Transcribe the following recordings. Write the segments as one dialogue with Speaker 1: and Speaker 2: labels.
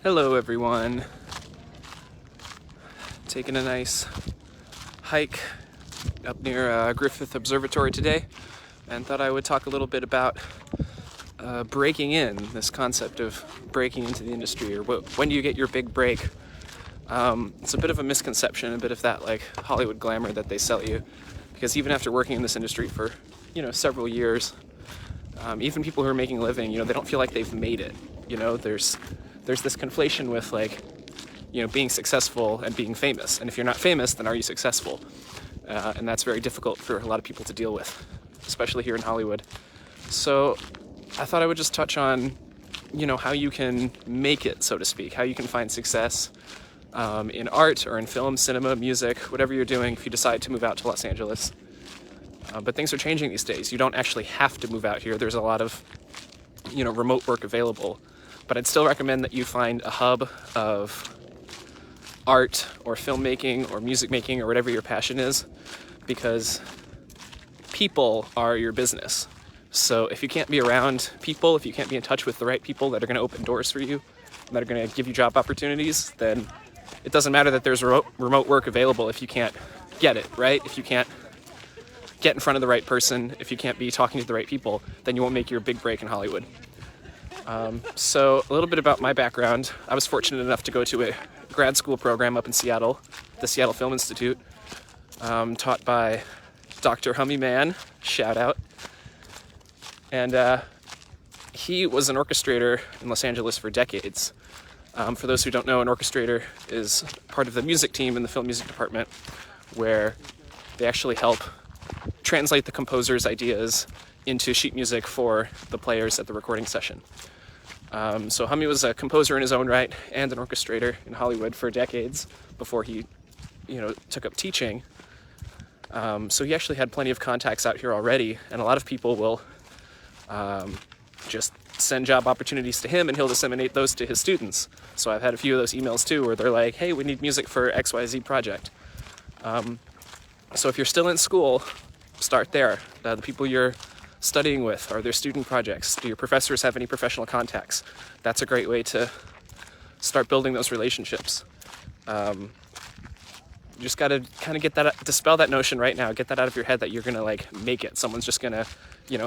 Speaker 1: Hello everyone. Taking a nice hike up near Griffith Observatory today, and thought I would talk a little bit about breaking in, this concept of breaking into the industry, or when do you get your big break. It's a bit of a misconception, a bit of that like Hollywood glamour that they sell you, because even after working in this industry for several years, even people who are making a living, they don't feel like they've made it. There's this conflation with being successful and being famous, and if you're not famous, then are you successful? And that's very difficult for a lot of people to deal with, especially here in Hollywood. So I thought I would just touch on how you can make it, so to speak, how you can find success in art or in film, cinema, music, whatever you're doing if you decide to move out to Los Angeles. But things are changing these days. You don't actually have to move out here. There's a lot of remote work available. But I'd still recommend that you find a hub of art or filmmaking or music making or whatever your passion is, because people are your business. So if you can't be around people, if you can't be in touch with the right people that are going to open doors for you, that are going to give you job opportunities, then it doesn't matter that there's remote work available if you can't get it, right? If you can't get in front of the right person, if you can't be talking to the right people, then you won't make your big break in Hollywood. So a little bit about my background. I was fortunate enough to go to a grad school program up in Seattle, the Seattle Film Institute, taught by Dr. Hummy Man, shout out. And he was an orchestrator in Los Angeles for decades. For those who don't know, an orchestrator is part of the music team in the film music department, where they actually help translate the composer's ideas into sheet music for the players at the recording session. So Hummy was a composer in his own right and an orchestrator in Hollywood for decades before he, took up teaching. So he actually had plenty of contacts out here already, and a lot of people will just send job opportunities to him and he'll disseminate those to his students. So I've had a few of those emails too, where they're like, hey, we need music for XYZ project. So if you're still in school, start there. The people you're studying with, are there student projects? Do your professors have any professional contacts? That's a great way to start building those relationships. You just got to kind of get that, dispel that notion right now, get that out of your head that you're going to make it. Someone's just going to,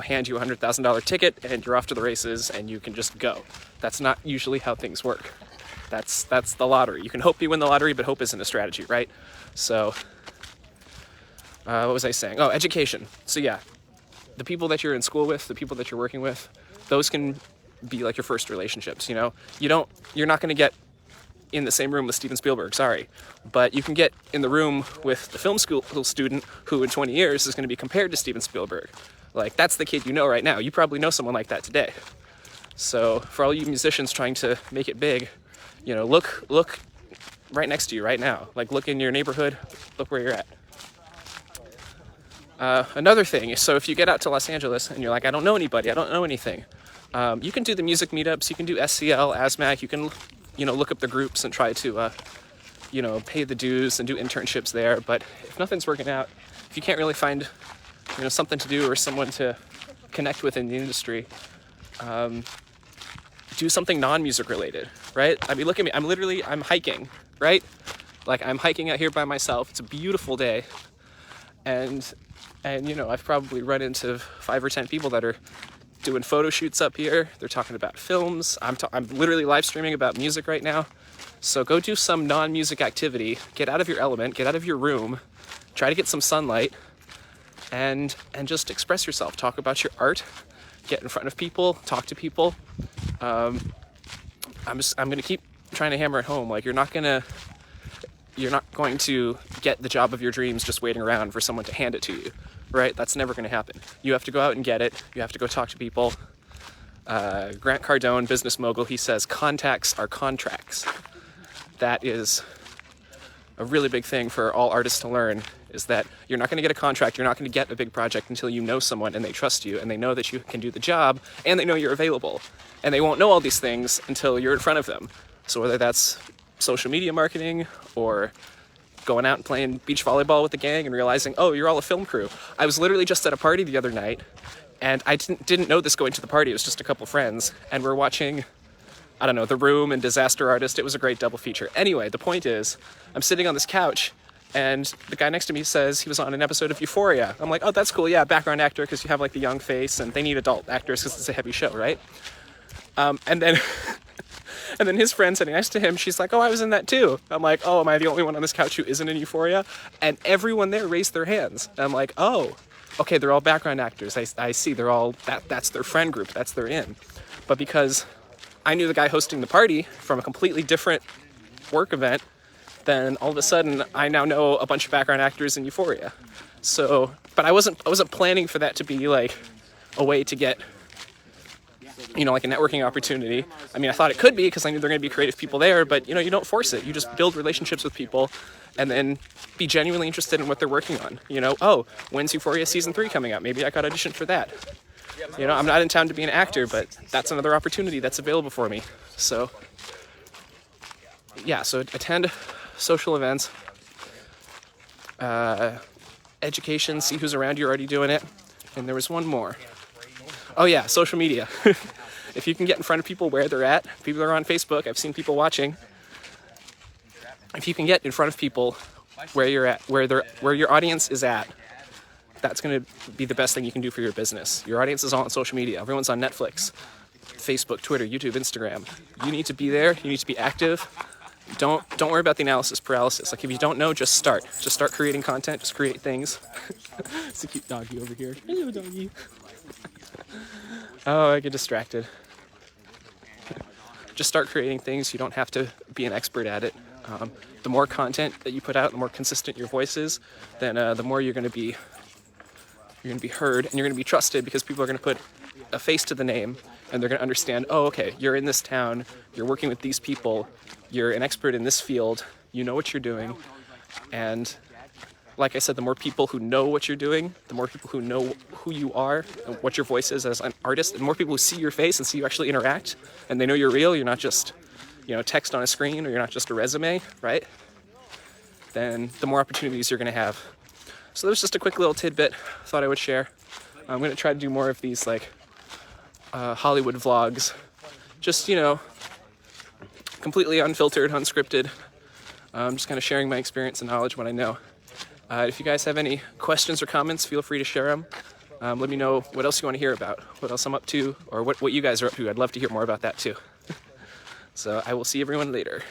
Speaker 1: hand you a $100,000 ticket and you're off to the races and you can just go. That's not usually how things work. That's the lottery. You can hope you win the lottery, but hope isn't a strategy, right? So, what was I saying? Oh, education. So yeah, the people that you're in school with, the people that you're working with, those can be like your first relationships. You're not going to get in the same room with Steven Spielberg, sorry, but you can get in the room with the film school student who in 20 years is going to be compared to Steven Spielberg. Like, that's the kid you know right now. You probably know someone like that today. So for all you musicians trying to make it big, look right next to you right now. Like, look in your neighborhood, look where you're at. Another thing, so if you get out to Los Angeles and you're like, I don't know anybody, I don't know anything, you can do the music meetups, you can do SCL, ASMAC, you can, look up the groups and try to, pay the dues and do internships there. But if nothing's working out, if you can't really find, something to do or someone to connect with in the industry, do something non-music related, right? I mean, look at me, I'm hiking, right? Like, I'm hiking out here by myself. It's a beautiful day. And I've probably run into 5 or 10 people that are doing photo shoots up here. They're talking about films. I'm literally live streaming about music right now. So go do some non-music activity. Get out of your element. Get out of your room. Try to get some sunlight, and just express yourself. Talk about your art. Get in front of people. Talk to people. I'm gonna keep trying to hammer it home. Like, you're not going to get the job of your dreams just waiting around for someone to hand it to you, right? That's never going to happen. You have to go out and get it. You have to go talk to people. Grant Cardone, business mogul, he says contacts are contracts. That is a really big thing for all artists to learn, is that you're not going to get a contract, you're not going to get a big project until you know someone and they trust you and they know that you can do the job and they know you're available. And they won't know all these things until you're in front of them. So whether that's social media marketing or going out and playing beach volleyball with the gang and realizing, oh, you're all a film crew. I was literally just at a party the other night, and I didn't know this going to the party. It was just a couple friends, and we're watching I don't know, The Room and Disaster Artist. It was a great double feature. Anyway, the point is, I'm sitting on this couch, and the guy next to me says he was on an episode of Euphoria. I'm like, oh, that's cool, yeah, background actor, because you have like the young face, and they need adult actors because it's a heavy show, right? And then and then his friend sitting next to him, she's like, oh, I was in that too. I'm like, oh, am I the only one on this couch who isn't in Euphoria? And everyone there raised their hands. And I'm like, oh, okay, they're all background actors. I see, they're all, that's their friend group, that's their in. But because I knew the guy hosting the party from a completely different work event, then all of a sudden I now know a bunch of background actors in Euphoria. So, but I wasn't planning for that to be like a way to get, you know, like a networking opportunity. I mean, I thought it could be because I knew there were going to be creative people there, but you know, you don't force it. You just build relationships with people and then be genuinely interested in what they're working on. You know, oh, when's Euphoria season 3 coming out? Maybe I could audition for that. You know, I'm not in town to be an actor, but that's another opportunity that's available for me. So, yeah, so attend social events, education, see who's around you already doing it. And there was one more. Oh yeah, social media. If you can get in front of people where they're at, people are on Facebook, I've seen people watching. If you can get in front of people where you're at, where your audience is at, that's going to be the best thing you can do for your business. Your audience is all on social media. Everyone's on Netflix, Facebook, Twitter, YouTube, Instagram. You need to be there. You need to be active. Don't worry about the analysis paralysis. Like if you don't know, just start. Just start creating content. Just create things. It's a cute doggy over here. Hello, doggy. Oh, I get distracted. Just start creating things. You don't have to be an expert at it. The more content that you put out, the more consistent your voice is, then the more you're going to be heard and you're going to be trusted because people are going to put a face to the name and they're going to understand, oh, okay, you're in this town, you're working with these people, you're an expert in this field, you know what you're doing. And like I said, the more people who know what you're doing, the more people who know who you are and what your voice is as an artist, and the more people who see your face and see you actually interact and they know you're real, you're not just, you know, text on a screen or you're not just a resume, right? Then the more opportunities you're going to have. So that was just a quick little tidbit I thought I would share. I'm going to try to do more of these like Hollywood vlogs, just, you know, completely unfiltered, unscripted. Just kind of sharing my experience and knowledge, what I know. If you guys have any questions or comments, feel free to share them. Let me know what else you want to hear about, what else I'm up to, or what you guys are up to. I'd love to hear more about that too. So I will see everyone later.